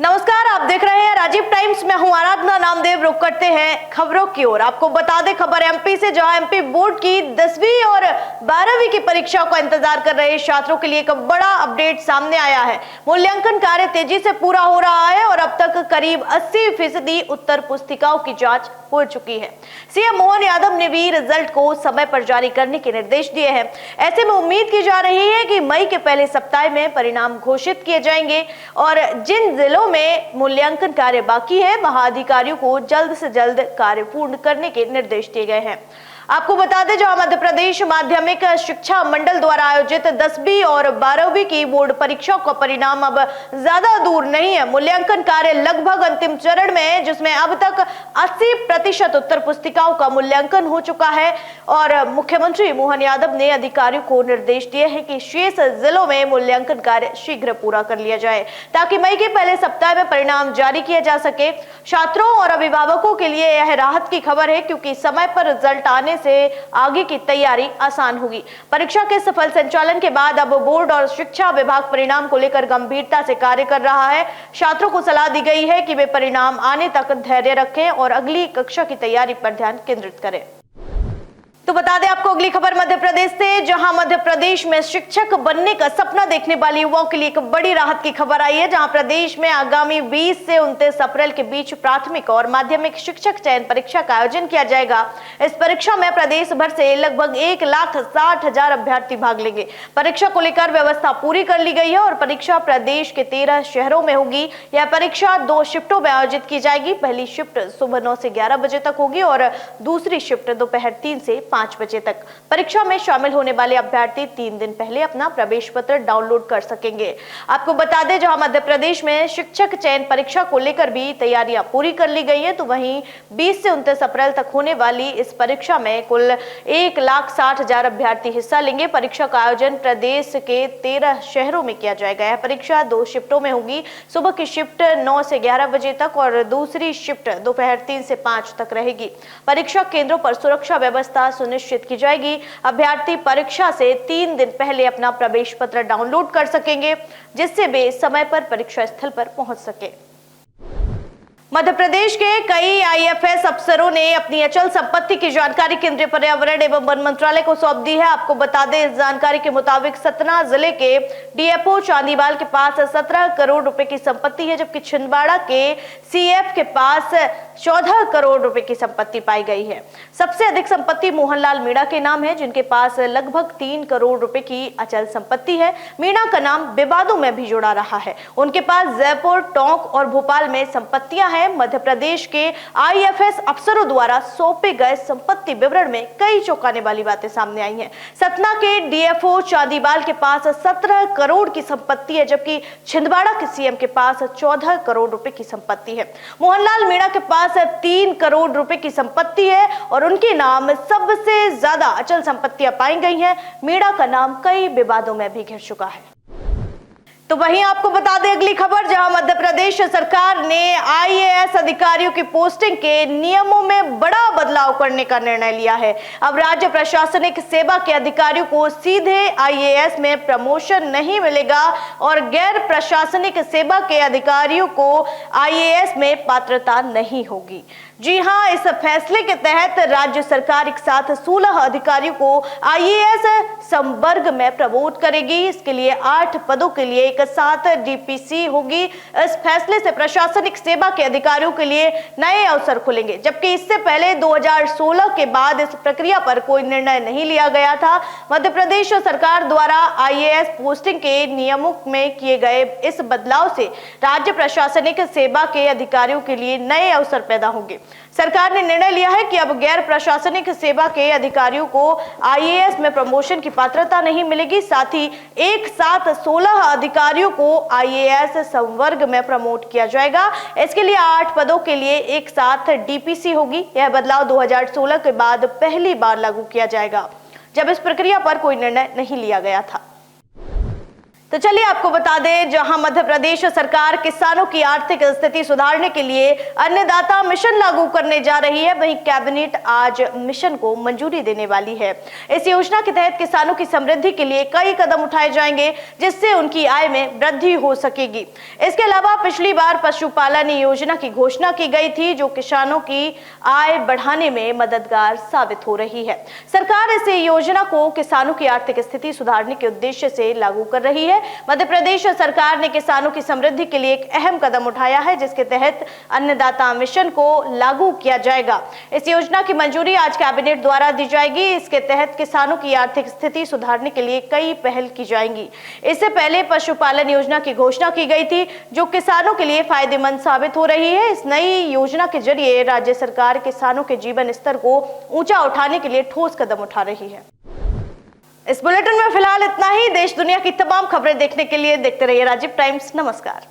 नमस्कार, आप देख रहे हैं राजीव टाइम्स। मैं हूं आराधना नामदेव। रुक करते हैं खबरों की ओर। आपको बता दें खबर एमपी से, जहां एमपी बोर्ड की 10वीं और 12वीं की परीक्षाओं का इंतजार कर रहे छात्रों के लिए एक बड़ा अपडेट सामने आया है। मूल्यांकन कार्य तेजी से पूरा हो रहा है और अब तक करीब 80% उत्तर पुस्तिकाओं की जांच हो चुकी है। सीएम मोहन यादव ने भी रिजल्ट को समय पर जारी करने के निर्देश दिए हैं। ऐसे में उम्मीद की जा रही है कि मई के पहले सप्ताह में परिणाम घोषित किए जाएंगे और जिन जिलों में मूल्यांकन कार्य बाकी है वहां अधिकारियों को जल्द से जल्द कार्य पूर्ण करने के निर्देश दिए गए हैं। आपको बता दें, जहां मध्य प्रदेश माध्यमिक शिक्षा मंडल द्वारा आयोजित 10वीं और 12वीं की बोर्ड परीक्षाओं का परिणाम अब ज्यादा दूर नहीं है। मूल्यांकन कार्य लगभग अंतिम चरण में है, जिसमें अब तक 80% उत्तर पुस्तिकाओं का मूल्यांकन हो चुका है और मुख्यमंत्री मोहन यादव ने अधिकारियों को निर्देश दिए हैं कि शेष जिलों में मूल्यांकन कार्य शीघ्र पूरा कर लिया जाए, ताकि मई के पहले सप्ताह में परिणाम जारी किया जा सके। छात्रों और अभिभावकों के लिए यह राहत की खबर है, क्योंकि समय पर रिजल्ट आने से आगे की तैयारी आसान होगी। परीक्षा के सफल संचालन के बाद अब बोर्ड और शिक्षा विभाग परिणाम को लेकर गंभीरता से कार्य कर रहा है। छात्रों को सलाह दी गई है कि वे परिणाम आने तक धैर्य रखें और अगली कक्षा की तैयारी पर ध्यान केंद्रित करें। तो बता दें आपको अगली खबर मध्य प्रदेश से, जहां मध्य प्रदेश में शिक्षक बनने का सपना देखने वाले युवाओं के लिए एक बड़ी राहत की खबर आई है। जहां प्रदेश में आगामी 20 से 29 अप्रैल के बीच प्राथमिक और माध्यमिक शिक्षक चयन परीक्षा का आयोजन किया जाएगा। इस परीक्षा में प्रदेश भर से लगभग 1,60,000 अभ्यर्थी भाग लेंगे। परीक्षा को लेकर व्यवस्था पूरी कर ली गई है और परीक्षा प्रदेश के 13 शहरों में होगी। यह परीक्षा 2 शिफ्टों में आयोजित की जाएगी। पहली शिफ्ट सुबह 9 से 11 बजे तक होगी और दूसरी शिफ्ट दोपहर 3 से 5 बजे तक। परीक्षा में शामिल होने वाले अभ्यर्थी 3 दिन पहले अपना प्रवेश पत्र डाउनलोड कर सकेंगे। आपको बता दें, जहां मध्य प्रदेश में शिक्षक चयन परीक्षा को लेकर भी तैयारियां पूरी कर ली गई है, तो वहीं 20 से 29 अप्रैल तक होने वाली इस परीक्षा में कुल 1,60,000 अभ्यर्थी हिस्सा लेंगे। परीक्षा का आयोजन प्रदेश के 13 शहरों में किया जाएगा। यह परीक्षा 2 शिफ्टों में होगी। सुबह की शिफ्ट 9 से 11 बजे तक और दूसरी शिफ्ट दोपहर 3 से 5 तक रहेगी। परीक्षा केंद्रों पर सुरक्षा व्यवस्था सुनिश्चित की जाएगी। अभ्यर्थी परीक्षा से 3 दिन पहले अपना प्रवेश पत्र डाउनलोड कर सकेंगे, जिससे वे समय पर परीक्षा स्थल पर पहुंच सके। मध्य प्रदेश के कई आईएफएस अफसरों ने अपनी अचल संपत्ति की जानकारी केंद्रीय पर्यावरण एवं वन मंत्रालय को सौंप दी है। आपको बता दें, इस जानकारी के मुताबिक सतना जिले के डीएफओ चांदीवाल के पास 17 करोड़ रुपए की संपत्ति है, जबकि छिंदवाड़ा के सीएफ के पास 14 करोड़ रुपए की संपत्ति पाई गई है। सबसे अधिक संपत्ति मोहनलाल मीणा के नाम है, जिनके पास लगभग 3 करोड़ रुपए की अचल संपत्ति है। मीणा का नाम विवादों में भी जुड़ा रहा है। उनके पास जयपुर, टोंक और भोपाल में संपत्तियां हैं। मध्य प्रदेश के आईएफएस अफसरों द्वारा सौंपे गए संपत्ति विवरण में कई चौंकाने वाली बातें सामने आई हैं। सतना के डीएफओ चांदीवाल के पास 17 करोड़ की संपत्ति है, जबकि छिंदवाड़ा के सीएम के पास 14 करोड़ रुपए की संपत्ति है। मोहनलाल मीणा के पास 3 करोड़ रुपए की संपत्ति है और उनके नाम सबसे ज्यादा अचल संपत्तियां पाई गई हैं। मीणा का नाम कई विवादों में भी घिर चुका है। तो वहीं आपको बता दें अगली खबर, जहां मध्य प्रदेश सरकार ने आईएएस अधिकारियों की पोस्टिंग के नियमों में बड़ा बदलाव करने का निर्णय लिया है। अब राज्य प्रशासनिक सेवा के अधिकारियों को सीधे आईएएस में प्रमोशन नहीं मिलेगा और गैर प्रशासनिक सेवा के अधिकारियों को आईएएस में पात्रता नहीं होगी। जी हां, इस फैसले के तहत राज्य सरकार एक साथ 16 अधिकारियों को आईएएस संवर्ग में प्रमोट करेगी। इसके लिए 8 पदों के लिए एक साथ डीपीसी होगी। इस फैसले से प्रशासनिक सेवा के अधिकारियों के लिए नए अवसर खुलेंगे, जबकि इससे पहले 2016 के बाद इस प्रक्रिया पर कोई निर्णय नहीं लिया गया था। मध्य प्रदेश सरकार द्वारा आईएएस पोस्टिंग के नियमों में किए गए इस बदलाव से राज्य प्रशासनिक सेवा के अधिकारियों के लिए नए अवसर पैदा होंगे। सरकार ने निर्णय लिया है कि अब गैर प्रशासनिक सेवा के अधिकारियों को आईएएस में प्रमोशन की पात्रता नहीं मिलेगी। साथ ही एक साथ 16 अधिकारियों को आईएएस संवर्ग में प्रमोट किया जाएगा। इसके लिए 8 पदों के लिए एक साथ डीपीसी होगी। यह बदलाव 2016 के बाद पहली बार लागू किया जाएगा, जब इस प्रक्रिया पर कोई निर्णय नहीं लिया गया था। तो चलिए आपको बता दें, जहां मध्य प्रदेश सरकार किसानों की आर्थिक स्थिति सुधारने के लिए अन्नदाता मिशन लागू करने जा रही है, वहीं कैबिनेट आज मिशन को मंजूरी देने वाली है। इस योजना के तहत किसानों की समृद्धि के लिए कई कदम उठाए जाएंगे, जिससे उनकी आय में वृद्धि हो सकेगी। इसके अलावा पिछली बार पशुपालन योजना की घोषणा की गई थी, जो किसानों की आय बढ़ाने में मददगार साबित हो रही है। सरकार इस योजना को किसानों की आर्थिक स्थिति सुधारने के उद्देश्य से लागू कर रही है। मध्य प्रदेश सरकार ने किसानों की समृद्धि के लिए एक अहम कदम उठाया है, जिसके तहत अन्नदाता मिशन को लागू किया जाएगा। इस योजना की मंजूरी आज कैबिनेट द्वारा दी जाएगी। इसके तहत किसानों की आर्थिक स्थिति सुधारने के लिए कई पहल की जाएंगी। इससे पहले पशुपालन योजना की घोषणा की गई थी, जो किसानों के लिए फायदेमंद साबित हो रही है। इस नई योजना के जरिए राज्य सरकार किसानों के जीवन स्तर को ऊंचा उठाने के लिए ठोस कदम उठा रही है। इस बुलेटिन में फिलहाल इतना ही। देश दुनिया की तमाम खबरें देखने के लिए देखते रहिए राजीव टाइम्स। नमस्कार।